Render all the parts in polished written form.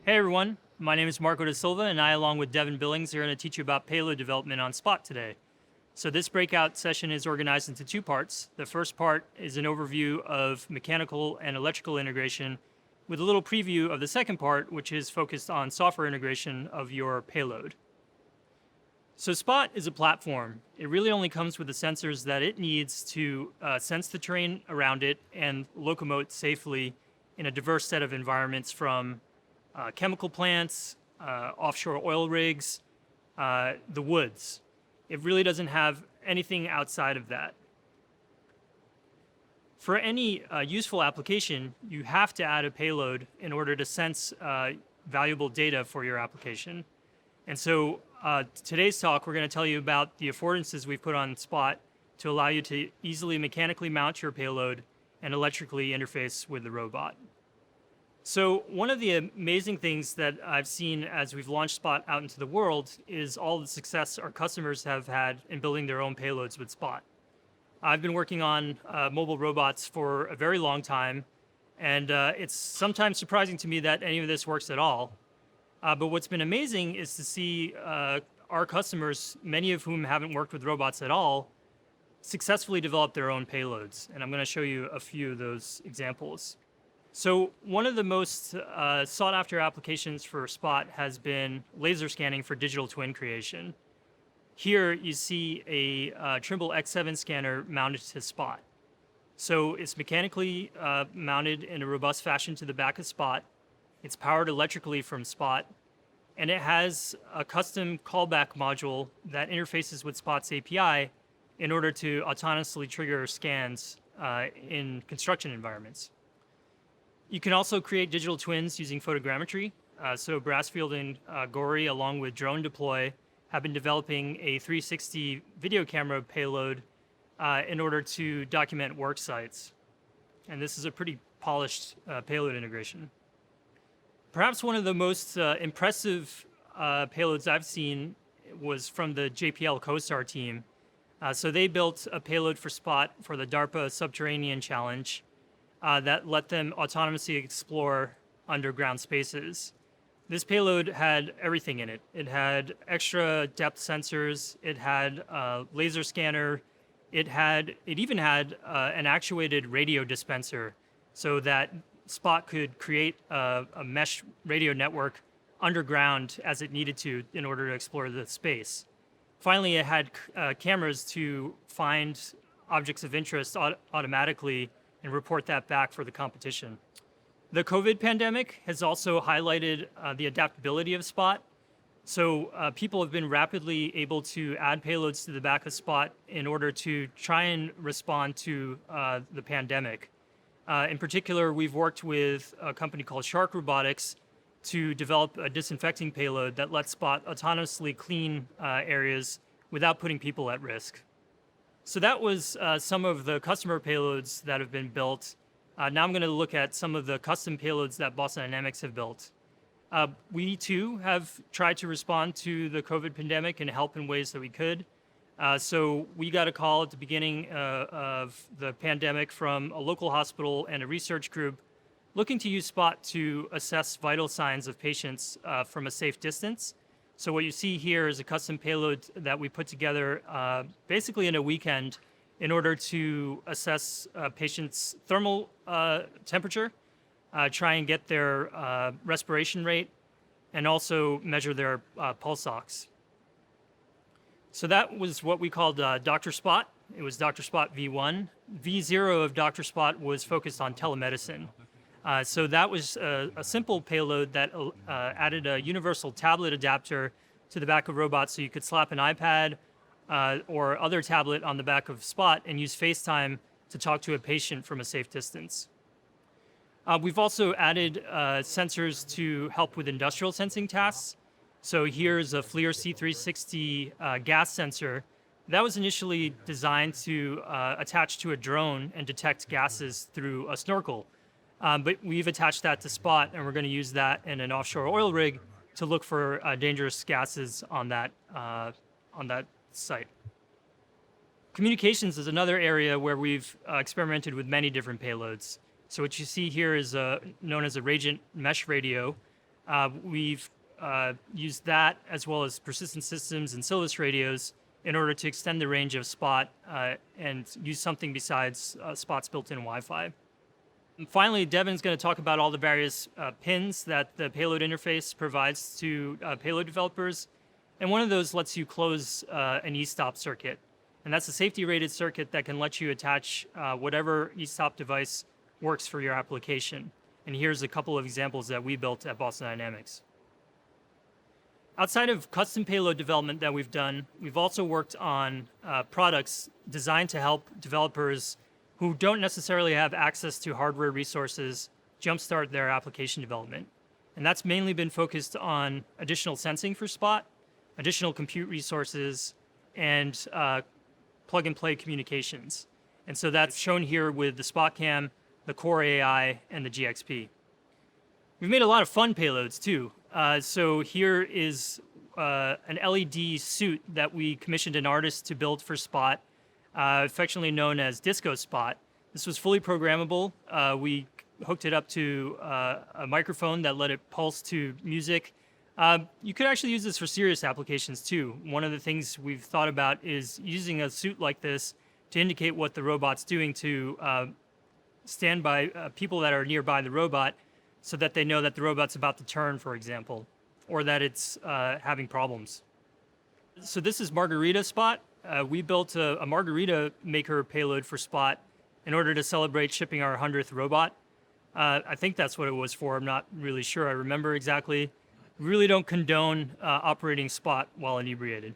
Hey everyone, my name is Marco da Silva, and I, along with Devin Billings, are going to teach you about payload development on Spot today. So this breakout session is organized into two parts. The first part is an overview of mechanical and electrical integration, with a little preview of the second part, which is focused on software integration of your payload. So Spot is a platform. It really only comes with the sensors that it needs to sense the terrain around it and locomote safely in a diverse set of environments, from chemical plants, offshore oil rigs, the woods. It really doesn't have anything outside of that. For any useful application, you have to add a payload in order to sense valuable data for your application. And so today's talk, we're going to tell you about the affordances we've put on Spot to allow you to easily mechanically mount your payload and electrically interface with the robot. So one of the amazing things that I've seen as we've launched Spot out into the world is all the success our customers have had in building their own payloads with Spot. I've been working on mobile robots for a very long time, and it's sometimes surprising to me that any of this works at all. But what's been amazing is to see our customers, many of whom haven't worked with robots at all, successfully develop their own payloads. And I'm going to show you a few of those examples. So one of the most sought after applications for Spot has been laser scanning for digital twin creation. Here you see a Trimble X7 scanner mounted to Spot. So it's mechanically mounted in a robust fashion to the back of Spot. It's powered electrically from Spot, and it has a custom callback module that interfaces with Spot's API in order to autonomously trigger scans in construction environments. You can also create digital twins using photogrammetry. So Brassfield and Gorey, along with Drone Deploy, have been developing a 360 video camera payload in order to document work sites. And this is a pretty polished payload integration. Perhaps one of the most impressive payloads I've seen was from the JPL CoStar team. So they built a payload for Spot for the DARPA Subterranean Challenge that let them autonomously explore underground spaces. This payload had everything in it. It had extra depth sensors, it had a laser scanner, it even had an actuated radio dispenser, so that Spot could create a mesh radio network underground as it needed to in order to explore the space. Finally, it had cameras to find objects of interest automatically and report that back for the competition. The COVID pandemic has also highlighted the adaptability of Spot. So people have been rapidly able to add payloads to the back of Spot in order to try and respond to the pandemic. In particular, we've worked with a company called Shark Robotics to develop a disinfecting payload that lets Spot autonomously clean areas without putting people at risk. So that was some of the customer payloads that have been built. Now I'm going to look at some of the custom payloads that Boston Dynamics have built. We too have tried to respond to the COVID pandemic and help in ways that we could. So we got a call at the beginning of the pandemic from a local hospital and a research group looking to use Spot to assess vital signs of patients from a safe distance. So what you see here is a custom payload that we put together basically in a weekend in order to assess patients' thermal temperature, try and get their respiration rate, and also measure their pulse ox. So that was what we called Dr. Spot. It was Dr. Spot V1. V0 of Dr. Spot was focused on telemedicine. So that was a simple payload that added a universal tablet adapter to the back of robots, so you could slap an iPad or other tablet on the back of Spot and use FaceTime to talk to a patient from a safe distance. We've also added sensors to help with industrial sensing tasks. So here's a FLIR C360 gas sensor. That was initially designed to attach to a drone and detect gases through a snorkel. But we've attached that to Spot, and we're going to use that in an offshore oil rig to look for dangerous gases on that site. Communications is another area where we've experimented with many different payloads. So what you see here is known as a Radiant Mesh Radio. We've used that as well as persistent systems and Silvus radios in order to extend the range of Spot and use something besides Spot's built-in Wi-Fi. And finally, Devin's going to talk about all the various pins that the payload interface provides to payload developers. And one of those lets you close an e-stop circuit. And that's a safety-rated circuit that can let you attach whatever e-stop device works for your application. And here's a couple of examples that we built at Boston Dynamics. Outside of custom payload development that we've done, we've also worked on products designed to help developers who don't necessarily have access to hardware resources jumpstart their application development. And that's mainly been focused on additional sensing for Spot, additional compute resources, and plug-and-play communications. And so that's shown here with the SpotCam, the Core AI, and the GXP. We've made a lot of fun payloads too. So here is an LED suit that we commissioned an artist to build for Spot, affectionately known as Disco Spot. This was fully programmable. We hooked it up to a microphone that let it pulse to music. You could actually use this for serious applications too. One of the things we've thought about is using a suit like this to indicate what the robot's doing to stand by people that are nearby the robot so that they know that the robot's about to turn, for example, or that it's having problems. So this is Margarita Spot. We built a margarita maker payload for Spot in order to celebrate shipping our 100th robot. I think that's what it was for. I'm not really sure. I remember exactly. We really don't condone operating Spot while inebriated.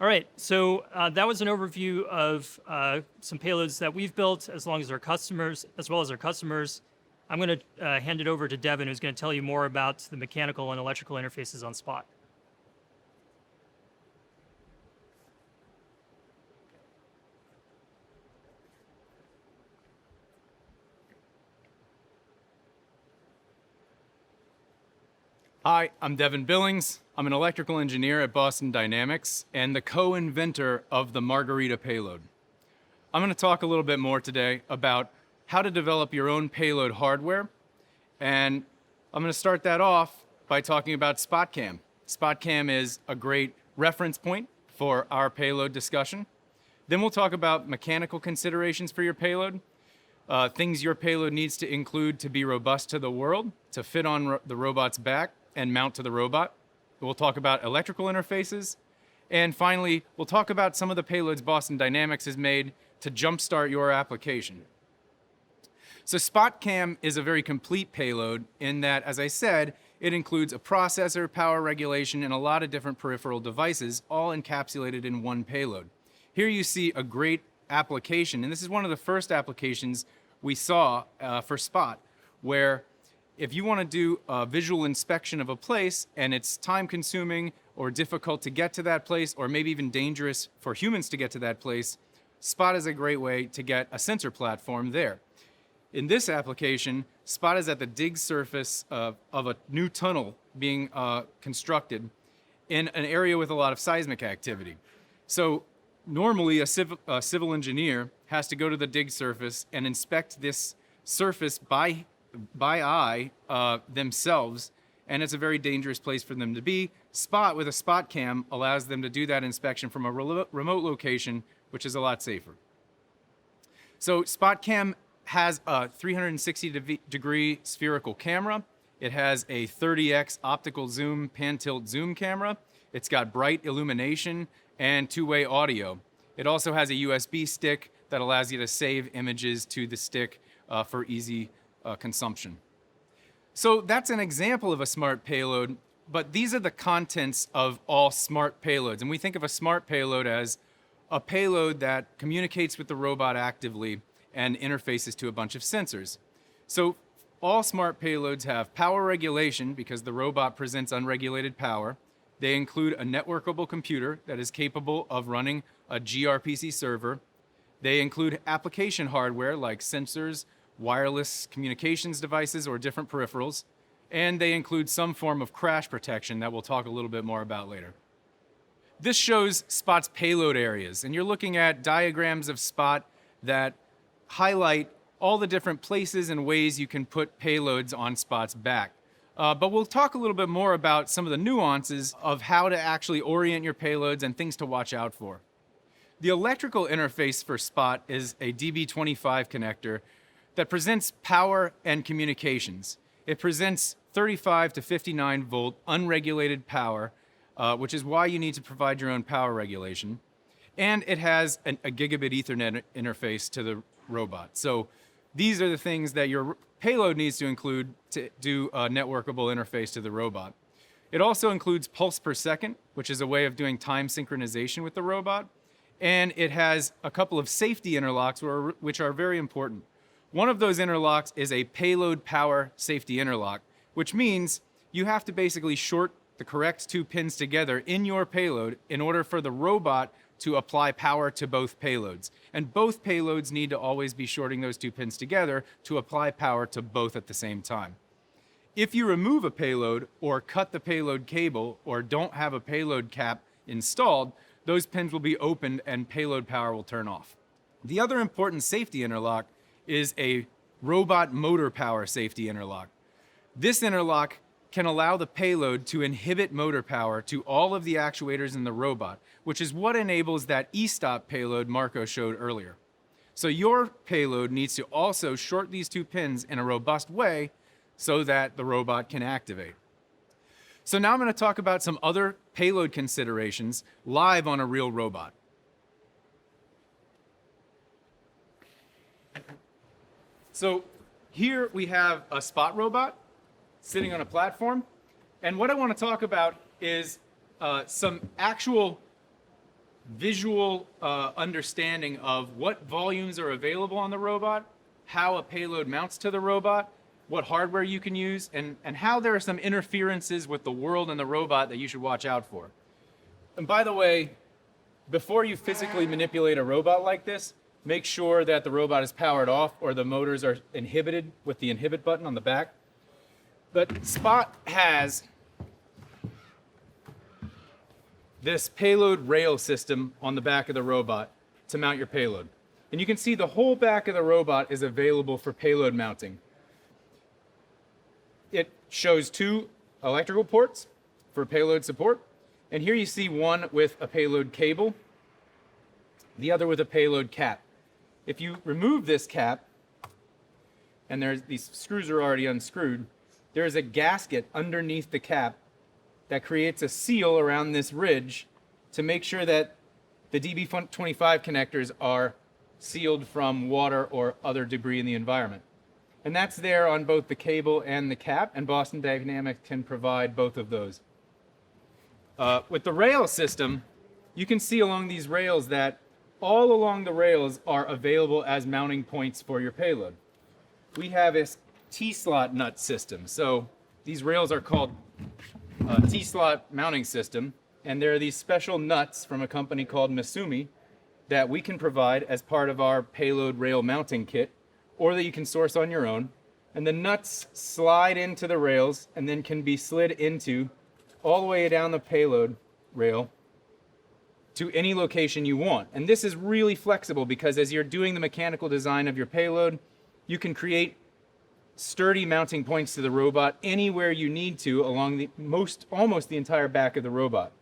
All right, so that was an overview of some payloads that we've built as well as our customers. I'm going to hand it over to Devin, who's going to tell you more about the mechanical and electrical interfaces on Spot. Hi, I'm Devin Billings. I'm an electrical engineer at Boston Dynamics and the co-inventor of the Margarita payload. I'm going to talk a little bit more today about how to develop your own payload hardware, and I'm going to start that off by talking about SpotCam. SpotCam is a great reference point for our payload discussion. Then we'll talk about mechanical considerations for your payload, things your payload needs to include to be robust to the world, to fit on the robot's back and mount to the robot. We'll talk about electrical interfaces. And finally, we'll talk about some of the payloads Boston Dynamics has made to jumpstart your application. So SpotCam is a very complete payload in that, as I said, it includes a processor, power regulation, and a lot of different peripheral devices, all encapsulated in one payload. Here you see a great application, and this is one of the first applications we saw for Spot, where if you want to do a visual inspection of a place and it's time-consuming or difficult to get to that place, or maybe even dangerous for humans to get to that place, Spot is a great way to get a sensor platform there. In this application, Spot is at the dig surface of a new tunnel being constructed in an area with a lot of seismic activity. So normally a civil engineer has to go to the dig surface and inspect this surface by eye themselves, and it's a very dangerous place for them to be. Spot with a SpotCam allows them to do that inspection from a remote location, which is a lot safer. So SpotCam has a 360-degree spherical camera. It has a 30x optical zoom, pan-tilt zoom camera. It's got bright illumination and two-way audio. It also has a USB stick that allows you to save images to the stick for easy consumption. So that's an example of a smart payload, but these are the contents of all smart payloads. And we think of a smart payload as a payload that communicates with the robot actively and interfaces to a bunch of sensors. So all smart payloads have power regulation because the robot presents unregulated power. They include a networkable computer that is capable of running a gRPC server. They include application hardware like sensors, wireless communications devices, or different peripherals. And they include some form of crash protection that we'll talk a little bit more about later. This shows Spot's payload areas, and you're looking at diagrams of Spot that highlight all the different places and ways you can put payloads on Spot's back. But we'll talk a little bit more about some of the nuances of how to actually orient your payloads and things to watch out for. The electrical interface for SPOT is a DB25 connector that presents power and communications. It presents 35 to 59 volt unregulated power, which is why you need to provide your own power regulation. And it has a gigabit Ethernet interface to the robot. So these are the things that your payload needs to include to do a networkable interface to the robot. It also includes pulse per second, which is a way of doing time synchronization with the robot. And it has a couple of safety interlocks which are very important. One of those interlocks is a payload power safety interlock, which means you have to basically short the correct two pins together in your payload in order for the robot to apply power to both payloads. And both payloads need to always be shorting those two pins together to apply power to both at the same time. If you remove a payload or cut the payload cable or don't have a payload cap installed, those pins will be opened and payload power will turn off. The other important safety interlock is a robot motor power safety interlock. This interlock can allow the payload to inhibit motor power to all of the actuators in the robot, which is what enables that e-stop payload Marco showed earlier. So your payload needs to also short these two pins in a robust way so that the robot can activate. So now I'm going to talk about some other payload considerations live on a real robot. So here we have a SPOT robot sitting on a platform. And what I want to talk about is some actual visual understanding of what volumes are available on the robot, how a payload mounts to the robot, what hardware you can use, and how there are some interferences with the world and the robot that you should watch out for. And by the way, before you physically manipulate a robot like this, make sure that the robot is powered off or the motors are inhibited with the inhibit button on the back. But SPOT has this payload rail system on the back of the robot to mount your payload. And you can see the whole back of the robot is available for payload mounting. It shows two electrical ports for payload support. And here you see one with a payload cable, the other with a payload cap. If you remove this cap, and these screws are already unscrewed, there is a gasket underneath the cap that creates a seal around this ridge to make sure that the DB25 connectors are sealed from water or other debris in the environment. And that's there on both the cable and the cap, and Boston Dynamics can provide both of those. With the rail system, you can see along these rails that all along the rails are available as mounting points for your payload. We have a T-slot nut system. So these rails are called T-slot mounting system, and there are these special nuts from a company called Masumi that we can provide as part of our payload rail mounting kit, or that you can source on your own. And the nuts slide into the rails and then can be slid into all the way down the payload rail to any location you want. And this is really flexible because as you're doing the mechanical design of your payload, you can create sturdy mounting points to the robot anywhere you need to along almost the entire back of the robot.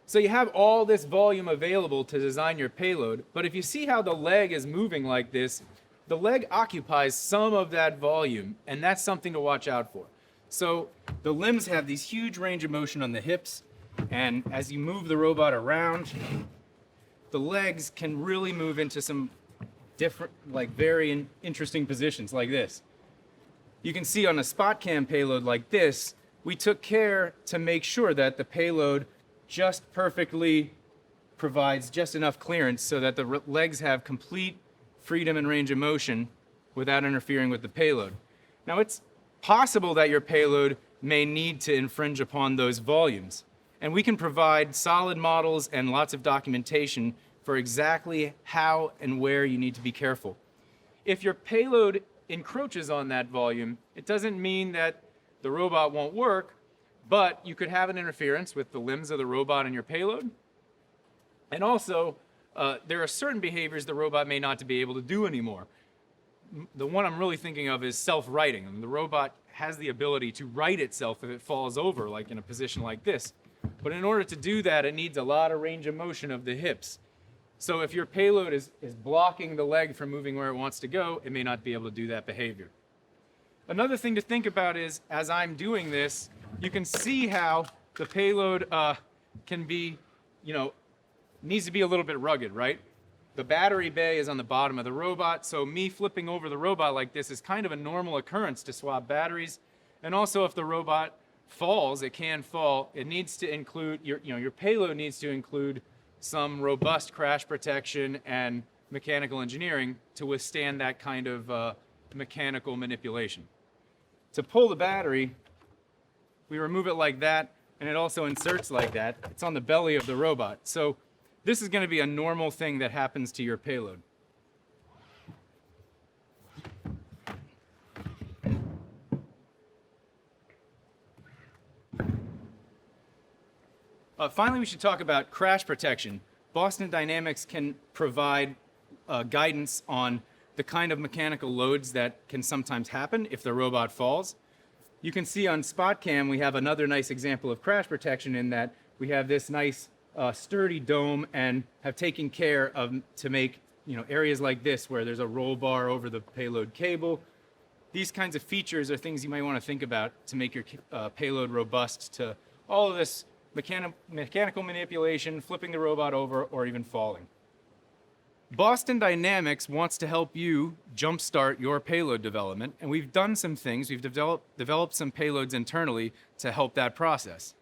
So you have all this volume available to design your payload, but if you see how the leg is moving like this, the leg occupies some of that volume, and that's something to watch out for. So the limbs have these huge range of motion on the hips, and as you move the robot around, the legs can really move into some different, very interesting positions like this. You can see on a spot cam payload like this, we took care to make sure that the payload just perfectly provides just enough clearance so that the legs have complete freedom and range of motion without interfering with the payload. Now it's possible that your payload may need to infringe upon those volumes, and we can provide solid models and lots of documentation for exactly how and where you need to be careful. If your payload encroaches on that volume, it doesn't mean that the robot won't work, but you could have an interference with the limbs of the robot and your payload. And also, there are certain behaviors the robot may not be able to do anymore. the one I'm really thinking of is self-righting. And the robot has the ability to right itself if it falls over, like in a position like this. But in order to do that, it needs a lot of range of motion of the hips. So if your payload is blocking the leg from moving where it wants to go, it may not be able to do that behavior. Another thing to think about is, as I'm doing this, you can see how the payload can be, needs to be a little bit rugged, right? The battery bay is on the bottom of the robot, so me flipping over the robot like this is kind of a normal occurrence to swap batteries. And also, if the robot falls, it can fall, it needs to include, your payload needs to include some robust crash protection and mechanical engineering to withstand that kind of mechanical manipulation. To pull the battery, we remove it like that, and it also inserts like that. It's on the belly of the robot. So this is going to be a normal thing that happens to your payload. Finally, we should talk about crash protection. Boston Dynamics can provide guidance on the kind of mechanical loads that can sometimes happen if the robot falls. You can see on SpotCam we have another nice example of crash protection in that we have this nice sturdy dome and have taken care of to make areas like this where there's a roll bar over the payload cable. These kinds of features are things you might want to think about to make your payload robust to all of this mechanical manipulation, flipping the robot over, or even falling. Boston Dynamics wants to help you jumpstart your payload development, and we've done some things. We've developed some payloads internally to help that process.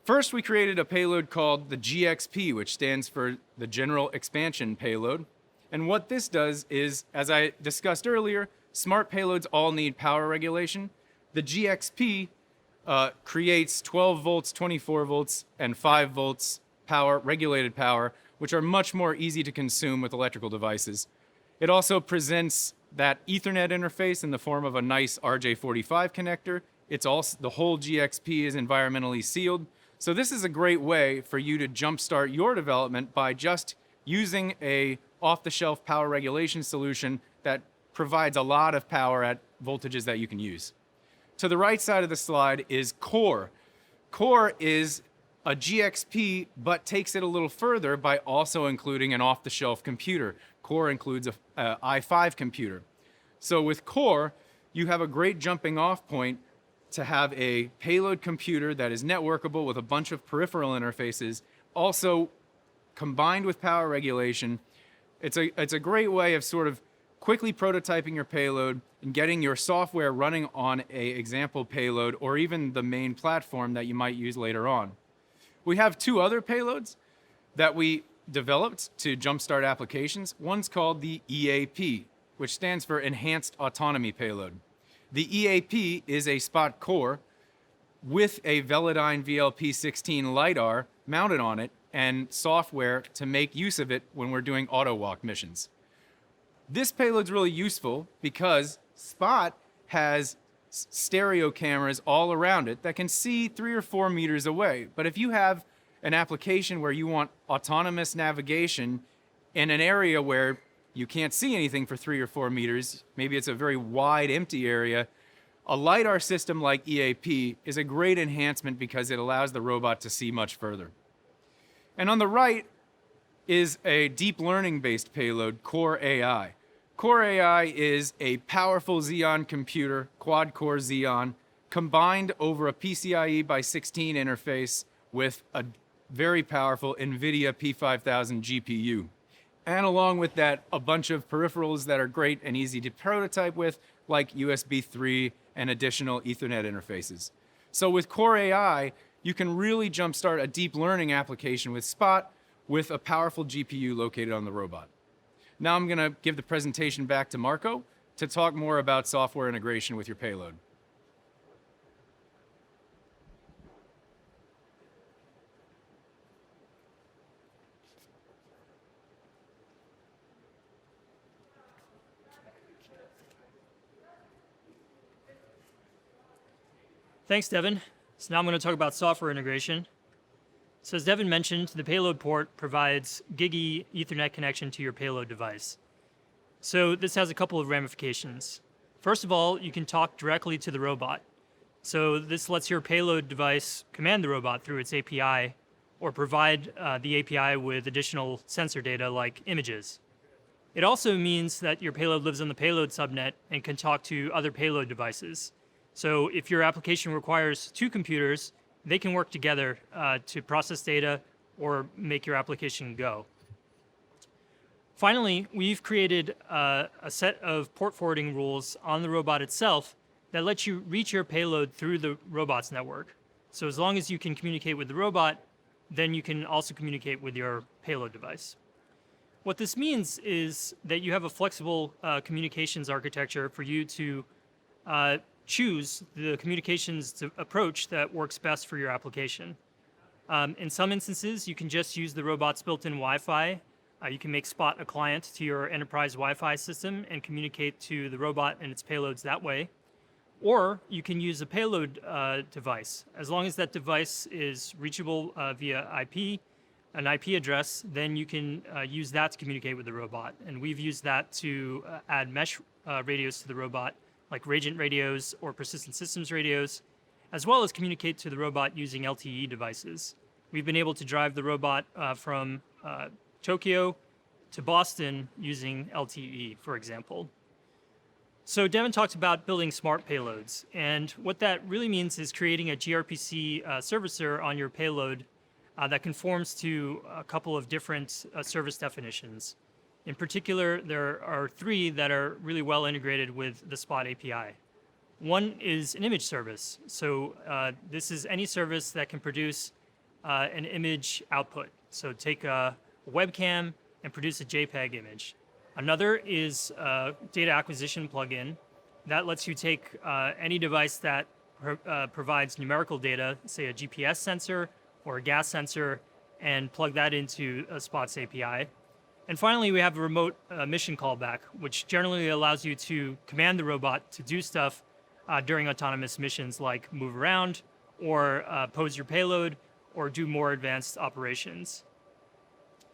First, we created a payload called the GXP, which stands for the General Expansion Payload. And what this does is, as I discussed earlier, smart payloads all need power regulation. The GXP creates 12 volts, 24 volts, and 5 volts power, regulated power, which are much more easy to consume with electrical devices. It also presents that Ethernet interface in the form of a nice RJ45 connector. It's also, the whole GXP is environmentally sealed. So this is a great way for you to jumpstart your development by just using a off-the-shelf power regulation solution that provides a lot of power at voltages that you can use. To the right side of the slide is Core. Core is a GXP, but takes it a little further by also including an off-the-shelf computer. Core includes a i5 computer. So with Core, you have a great jumping off point to have a payload computer that is networkable with a bunch of peripheral interfaces, also combined with power regulation. It's a great way of sort of quickly prototyping your payload and getting your software running on an example payload or even the main platform that you might use later on. We have two other payloads that we developed to jumpstart applications. One's called the EAP, which stands for Enhanced Autonomy Payload. The EAP is a Spot core with a Velodyne VLP-16 LiDAR mounted on it and software to make use of it when we're doing auto walk missions. This payload's really useful because Spot has stereo cameras all around it that can see 3 or 4 meters away. But if you have an application where you want autonomous navigation in an area where you can't see anything for 3 or 4 meters, maybe it's a very wide, empty area, a LiDAR system like EAP is a great enhancement because it allows the robot to see much further. And on the right is a deep learning-based payload, Core AI. Core AI is a powerful Xeon computer, quad-core Xeon, combined over a PCIe by 16 interface with a very powerful NVIDIA P5000 GPU. And along with that, a bunch of peripherals that are great and easy to prototype with, like USB 3 and additional Ethernet interfaces. So with Core AI, you can really jumpstart a deep learning application with Spot with a powerful GPU located on the robot. Now I'm going to give the presentation back to Marco to talk more about software integration with your payload. Thanks, Devin. So now I'm going to talk about software integration. So as Devin mentioned, the payload port provides GigE Ethernet connection to your payload device. So this has a couple of ramifications. First of all, you can talk directly to the robot. So this lets your payload device command the robot through its API or provide the API with additional sensor data like images. It also means that your payload lives on the payload subnet and can talk to other payload devices. So if your application requires two computers, they can work together to process data or make your application go. Finally, we've created a set of port forwarding rules on the robot itself that lets you reach your payload through the robot's network. So as long as you can communicate with the robot, then you can also communicate with your payload device. What this means is that you have a flexible communications architecture for you to choose the communications approach that works best for your application. In some instances, you can just use the robot's built-in Wi-Fi. You can make Spot a client to your enterprise Wi-Fi system and communicate to the robot and its payloads that way. Or you can use a payload device. As long as that device is reachable via IP, an IP address, then you can use that to communicate with the robot. And we've used that to add mesh radios to the robot, like Radiant radios or persistent systems radios, as well as communicate to the robot using LTE devices. We've been able to drive the robot from Tokyo to Boston using LTE, for example. So Devin talked about building smart payloads, and what that really means is creating a gRPC servicer on your payload that conforms to a couple of different service definitions. In particular, there are three that are really well integrated with the Spot API. One is an image service. So this is any service that can produce an image output. So take a webcam and produce a JPEG image. Another is a data acquisition plugin that lets you take any device that provides numerical data, say a GPS sensor or a gas sensor, and plug that into a Spot's API. And finally, we have a remote mission callback, which generally allows you to command the robot to do stuff during autonomous missions like move around or pose your payload or do more advanced operations.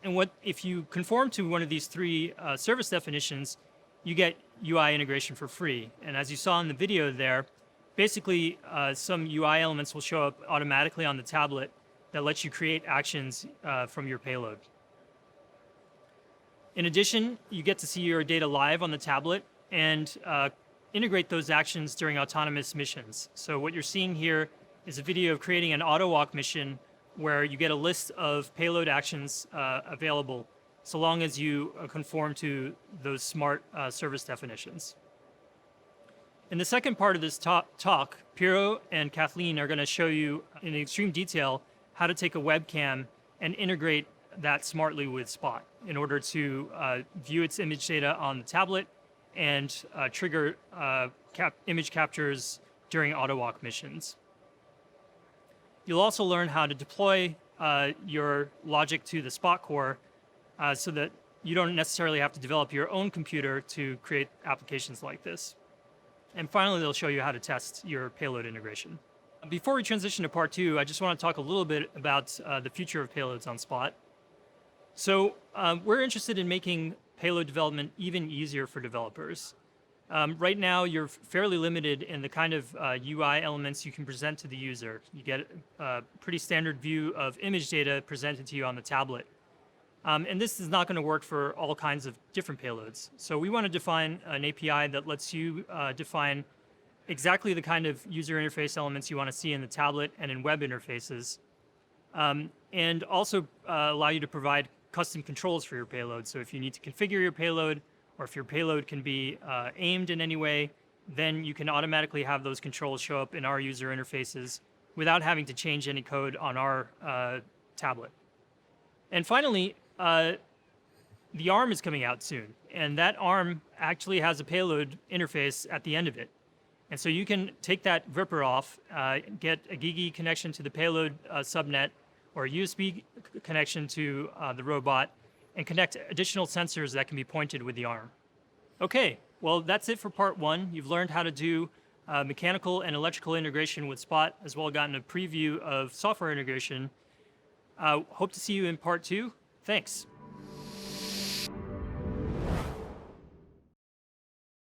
And if you conform to one of these three service definitions, you get UI integration for free. And as you saw in the video there, basically some UI elements will show up automatically on the tablet that lets you create actions from your payload. In addition, you get to see your data live on the tablet and integrate those actions during autonomous missions. So what you're seeing here is a video of creating an auto walk mission where you get a list of payload actions available so long as you conform to those smart service definitions. In the second part of this talk, Piero and Kathleen are going to show you in extreme detail how to take a webcam and integrate that smartly with Spot in order to view its image data on the tablet and trigger image captures during auto walk missions. You'll also learn how to deploy your logic to the Spot core so that you don't necessarily have to develop your own computer to create applications like this. And finally, they'll show you how to test your payload integration. Before we transition to part two, I just want to talk a little bit about the future of payloads on Spot. So we're interested in making payload development even easier for developers. Right now, you're fairly limited in the kind of UI elements you can present to the user. You get a pretty standard view of image data presented to you on the tablet. And this is not going to work for all kinds of different payloads. So we want to define an API that lets you define exactly the kind of user interface elements you want to see in the tablet and in web interfaces, and also allow you to provide custom controls for your payload. So if you need to configure your payload, or if your payload can be aimed in any way, then you can automatically have those controls show up in our user interfaces without having to change any code on our tablet. And finally, the ARM is coming out soon, and that ARM actually has a payload interface at the end of it. And so you can take that gripper off, get a GIGI connection to the payload subnet, or a USB connection to the robot, and connect additional sensors that can be pointed with the ARM. Okay, well, that's it for part one. You've learned how to do mechanical and electrical integration with Spot, as well as gotten a preview of software integration. Hope to see you in part two. Thanks.